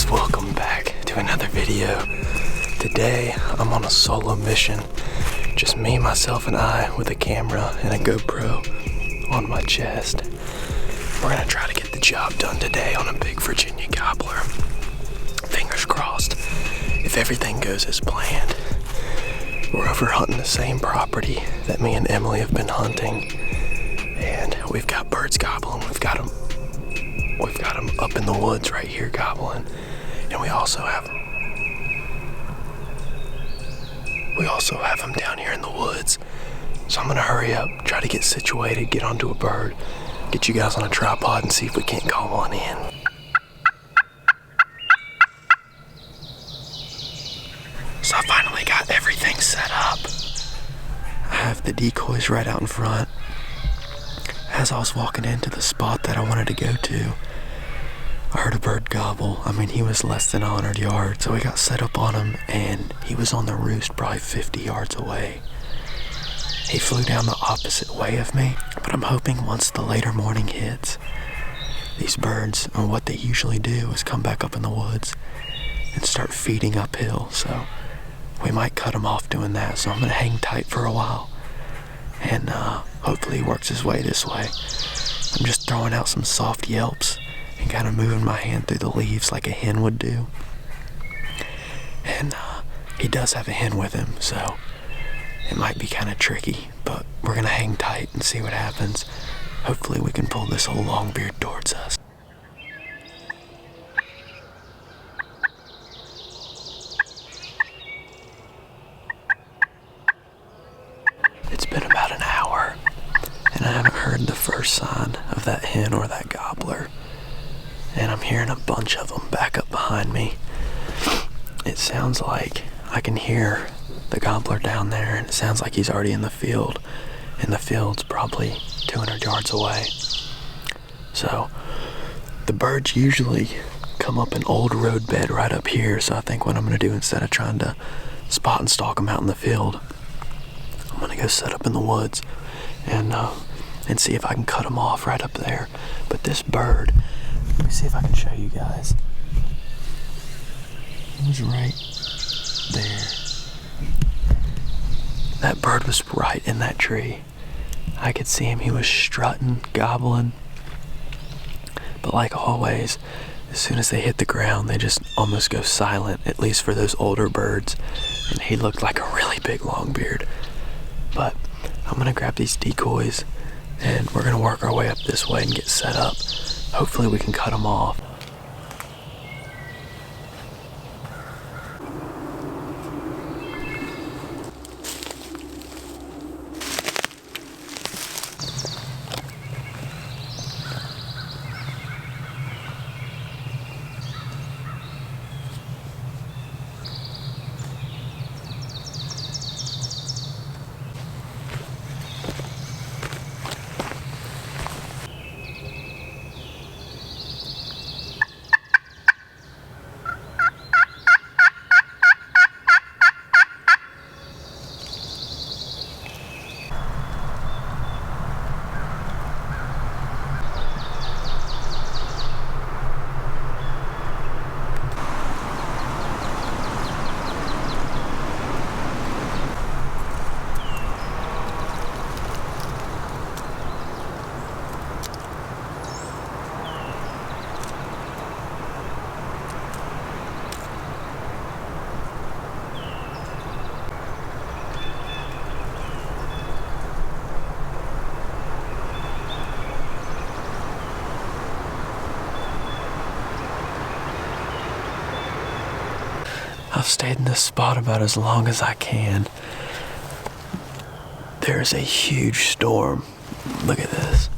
guys, welcome back to another video. Today I'm on a solo mission, just me, myself, and I with a camera and a GoPro on my chest. We're gonna try to get the job done today on a big Virginia gobbler. Fingers crossed, if everything goes as planned. We're over hunting the same property that me and Emily have been hunting, and we've got birds gobbling. We've got them up in the woods right here gobbling, and we also have them down here in the woods. So I'm gonna hurry up, try to get situated, get onto a bird, get you guys on a tripod, and see if we can't call one in. So I finally got everything set up. I have the decoys right out in front. As I was walking into the spot that I wanted to go to, I heard a bird gobble. I mean, he was less than 100 yards, so we got set up on him, and he was on the roost probably 50 yards away. He flew down the opposite way of me, but I'm hoping once the later morning hits, these birds, or what they usually do, is come back up in the woods and start feeding uphill, so we might cut him off doing that. So I'm gonna hang tight for a while, and hopefully he works his way this way. I'm just throwing out some soft yelps and kind of moving my hand through the leaves like a hen would do. And he does have a hen with him, so it might be kind of tricky, but we're gonna hang tight and see what happens. Hopefully we can pull this whole long beard towards us. It's been about an hour, and I haven't heard the first sign of that hen or that gobbler. And I'm hearing a bunch of them back up behind me. It sounds like I can hear the gobbler down there, and it sounds like he's already in the field, and the field's probably 200 yards away. So the birds usually come up an old road bed right up here, so I think what I'm gonna do, instead of trying to spot and stalk them out in the field, I'm gonna go set up in the woods and see if I can cut them off right up there. But this bird, let me see if I can show you guys. It was right there. That bird was right in that tree. I could see him. He was strutting, gobbling. But like always, as soon as they hit the ground, they just almost go silent, at least for those older birds. And he looked like a really big longbeard. But I'm gonna grab these decoys, and we're gonna work our way up this way and get set up. Hopefully we can cut them off. I've stayed in this spot about as long as I can. There's a huge storm. Look at this.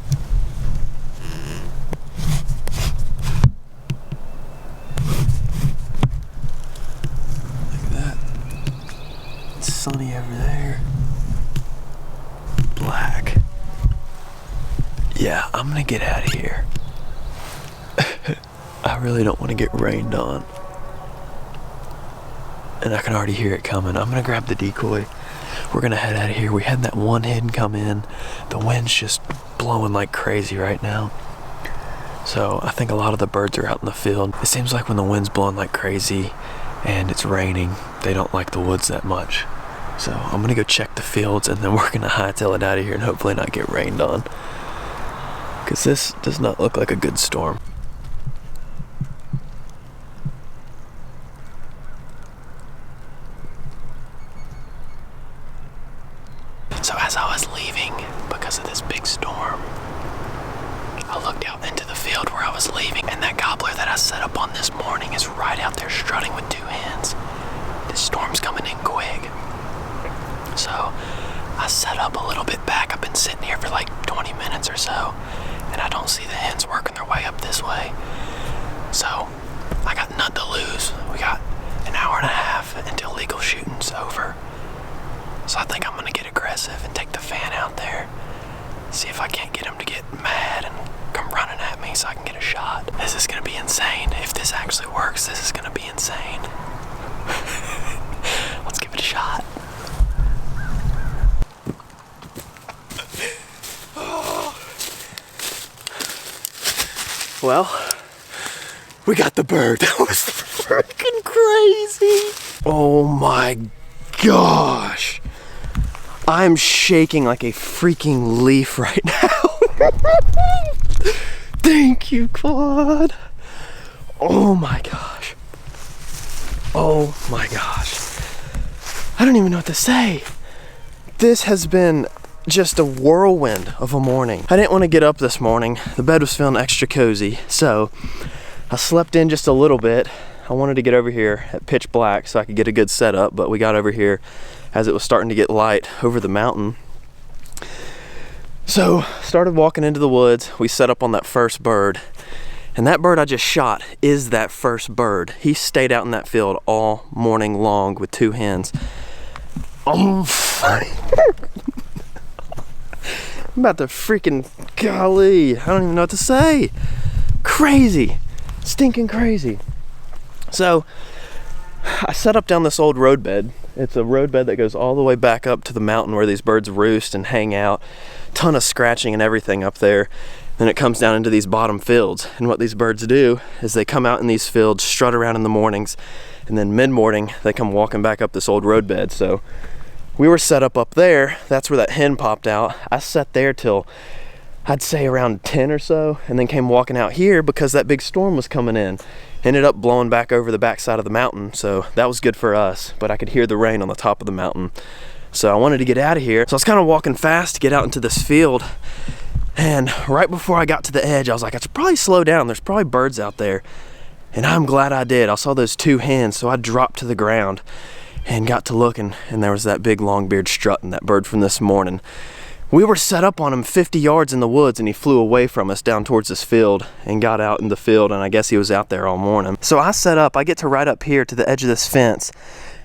Look at that. It's sunny over there. Black. Yeah, I'm gonna get out of here. I really don't want to get rained on. And I can already hear it coming. I'm gonna grab the decoy. We're gonna head out of here. We had that one hen come in. The wind's just blowing like crazy right now. So I think a lot of the birds are out in the field. It seems like when the wind's blowing like crazy and it's raining, they don't like the woods that much. So I'm gonna go check the fields, and then we're gonna hightail it out of here and hopefully not get rained on, because this does not look like a good storm. So as I was leaving, because of this big storm, I looked out into the field where I was leaving, and that gobbler that I set up on this morning is right out there strutting with 2 hens. This storm's coming in quick. So I set up a little bit back. I've been sitting here for like 20 minutes or so, and I don't see the hens working their way up this way. So I got none to lose. We got an hour and a half until legal shooting's over. So I think I'm gonna get aggressive and take the fan out there. See if I can't get him to get mad and come running at me so I can get a shot. This is gonna be insane. If this actually works, this is gonna be insane. Let's give it a shot. Well, we got the bird. That was freaking crazy. Oh my gosh. I'm shaking like a freaking leaf right now. Thank you, Claude. Oh my gosh. Oh my gosh. I don't even know what to say. This has been just a whirlwind of a morning. I didn't want to get up this morning. The bed was feeling extra cozy, so I slept in just a little bit. I wanted to get over here at pitch black so I could get a good setup, but we got over here as it was starting to get light over the mountain. So started walking into the woods. We set up on that first bird, and that bird I just shot is that first bird. He stayed out in that field all morning long with 2 hens. Oh, I'm about to freaking, golly, I don't even know what to say. Crazy, stinking crazy. So I set up down this old roadbed. It's a roadbed that goes all the way back up to the mountain where these birds roost and hang out. Ton of scratching and everything up there. Then it comes down into these bottom fields. And what these birds do is they come out in these fields, strut around in the mornings, and then mid-morning they come walking back up this old roadbed. So we were set up there. That's where that hen popped out. I sat there till I'd say around 10 or so, and then came walking out here because that big storm was coming in. Ended up blowing back over the backside of the mountain, so that was good for us, but I could hear the rain on the top of the mountain. So I wanted to get out of here. So I was kind of walking fast to get out into this field, and right before I got to the edge, I was like, I should probably slow down. There's probably birds out there. And I'm glad I did. I saw those 2 hens, so I dropped to the ground and got to looking, and there was that big longbeard strutting, that bird from this morning. We were set up on him 50 yards in the woods, and he flew away from us down towards this field and got out in the field, and I guess he was out there all morning. So I set up, I get to right up here to the edge of this fence,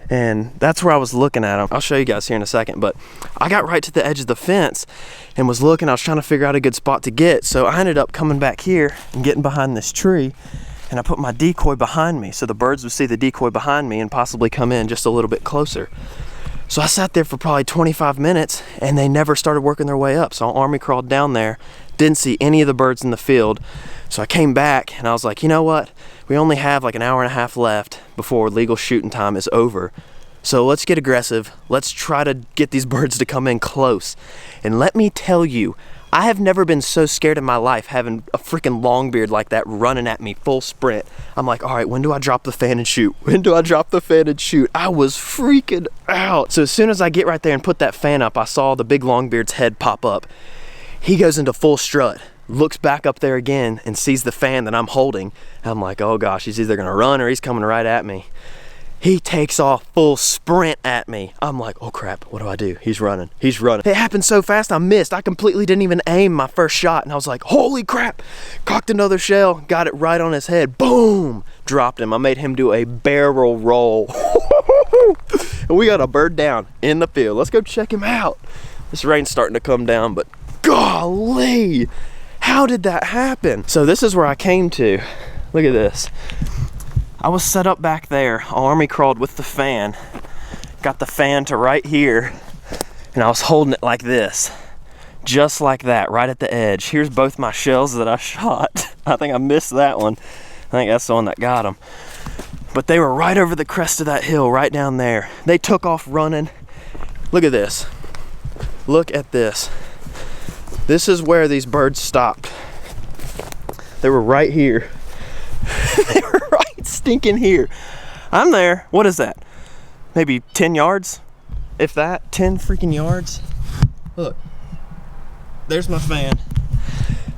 and that's where I was looking at him. I'll show you guys here in a second, but I got right to the edge of the fence and was looking. I was trying to figure out a good spot to get, so I ended up coming back here and getting behind this tree, and I put my decoy behind me so the birds would see the decoy behind me and possibly come in just a little bit closer. So I sat there for probably 25 minutes and they never started working their way up. So I army crawled down there, didn't see any of the birds in the field. So I came back and I was like, you know what? We only have like an hour and a half left before legal shooting time is over. So let's get aggressive. Let's try to get these birds to come in close. And let me tell you, I have never been so scared in my life having a freaking longbeard like that running at me full sprint. I'm like, all right, when do I drop the fan and shoot? When do I drop the fan and shoot? I was freaking out. So as soon as I get right there and put that fan up, I saw the big longbeard's head pop up. He goes into full strut, looks back up there again and sees the fan that I'm holding. I'm like, oh gosh, he's either gonna run or he's coming right at me. He takes off full sprint at me. I'm like, oh crap, what do I do? He's running, he's running. It happened so fast I missed. I completely didn't even aim my first shot, and I was like, holy crap. Cocked another shell, got it right on his head, boom, dropped him. I made him do a barrel roll. And we got a bird down in the field. Let's go check him out. This rain's starting to come down, but golly, how did that happen? So this is where I came to. Look at this. I was set up back there, army crawled with the fan, got the fan to right here, and I was holding it like this, just like that, right at the edge. Here's both my shells that I shot. I think I missed that one. I think that's the one that got them. But they were right over the crest of that hill, right down there. They took off running. Look at this. Look at this. This is where these birds stopped. They were right here. They were right stinking here. I'm there. What is that? Maybe 10 yards? If that, 10 freaking yards. Look, there's my fan.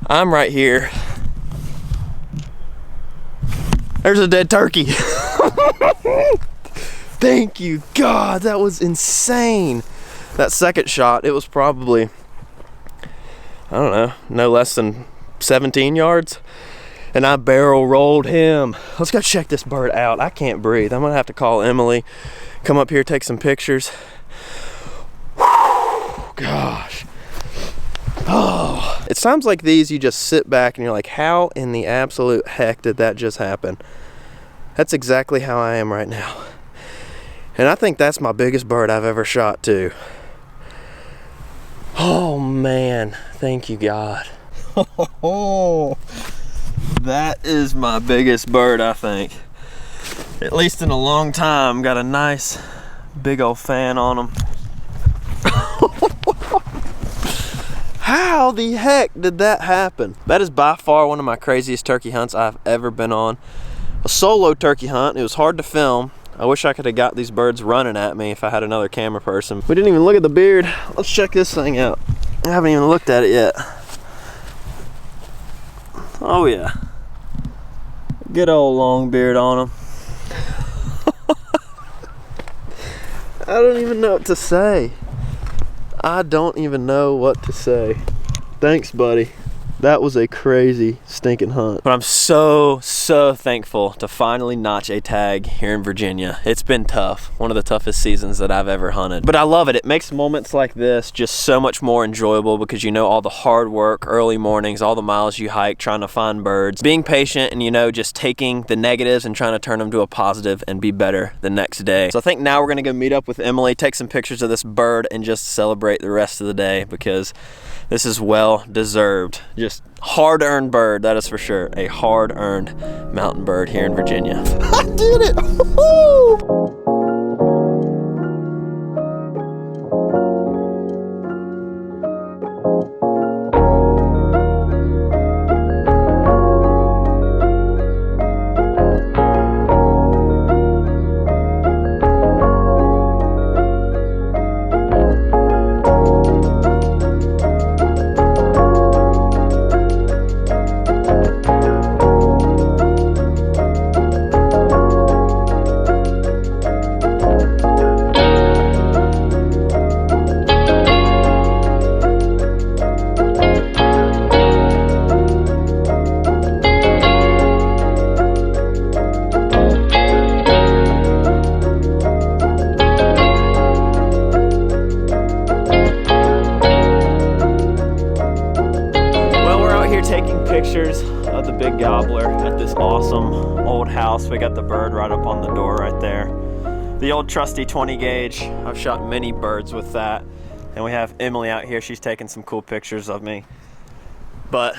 I'm right here. There's a dead turkey. Thank you, God, that was insane. That second shot, it was probably, I don't know, no less than 17 yards. And I barrel rolled him. Let's go check this bird out. I can't breathe. I'm gonna have to call Emily, come up here, take some pictures. Whew, gosh. Oh, it's times like these you just sit back and you're like, how in the absolute heck did that just happen? That's exactly how I am right now. And I think that's my biggest bird I've ever shot too. Oh man, thank you, God. Oh, that is my biggest bird, I think. At least in a long time. Got a nice big old fan on him. How the heck did that happen? That is by far one of my craziest turkey hunts I've ever been on. A solo turkey hunt. It was hard to film. I wish I could have got these birds running at me if I had another camera person. We didn't even look at the beard. Let's check this thing out. I haven't even looked at it yet. Oh yeah. Good old long beard on him. I don't even know what to say. I don't even know what to say. Thanks, buddy. That was a crazy stinking hunt. But I'm so thankful to finally notch a tag here in Virginia. It's been tough. One of the toughest seasons that I've ever hunted. But I love it. It makes moments like this just so much more enjoyable because you know all the hard work, early mornings, all the miles you hike trying to find birds. Being patient and, you know, just taking the negatives and trying to turn them to a positive and be better the next day. So I think now we're gonna go meet up with Emily, take some pictures of this bird and just celebrate the rest of the day because this is well deserved. Just hard-earned bird, that is for sure. A hard-earned mountain bird here in Virginia. I did it! Woo-hoo! Pictures of the big gobbler at this awesome old house. We got the bird right up on the door right there. The old trusty 20 gauge. I've shot many birds with that. And we have Emily out here. She's taking some cool pictures of me. But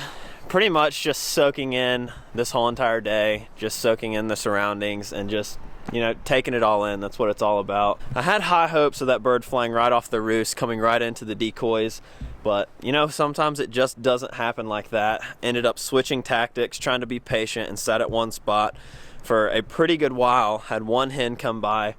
pretty much just soaking in this whole entire day, just soaking in the surroundings and just, you know, taking it all in. That's what it's all about. I had high hopes of that bird flying right off the roost, coming right into the decoys. But, you know, sometimes it just doesn't happen like that. Ended up switching tactics, trying to be patient and sat at one spot for a pretty good while. Had one hen come by.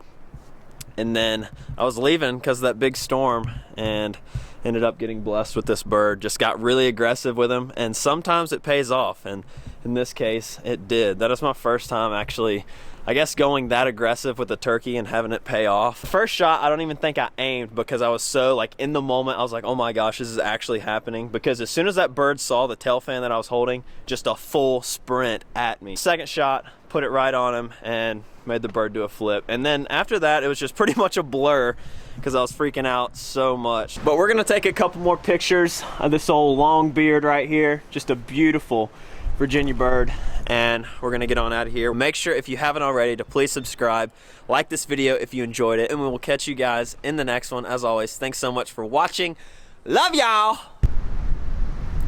And then I was leaving because of that big storm and ended up getting blessed with this bird. Just got really aggressive with him. And sometimes it pays off. And in this case, it did. That is my first time actually, I guess, going that aggressive with a turkey and having it pay off. The first shot, I don't even think I aimed because I was so like in the moment. I was like, oh my gosh, this is actually happening. Because as soon as that bird saw the tail fan that I was holding, just a full sprint at me. Second shot, put it right on him and made the bird do a flip. And then after that, it was just pretty much a blur because I was freaking out so much. But we're gonna take a couple more pictures of this old long beard right here. Just a beautiful Virginia bird. And we're gonna get on out of here. Make sure, if you haven't already, to please subscribe, like this video if you enjoyed it, and we will catch you guys in the next one. As always, thanks so much for watching. Love y'all.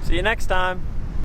See you next time.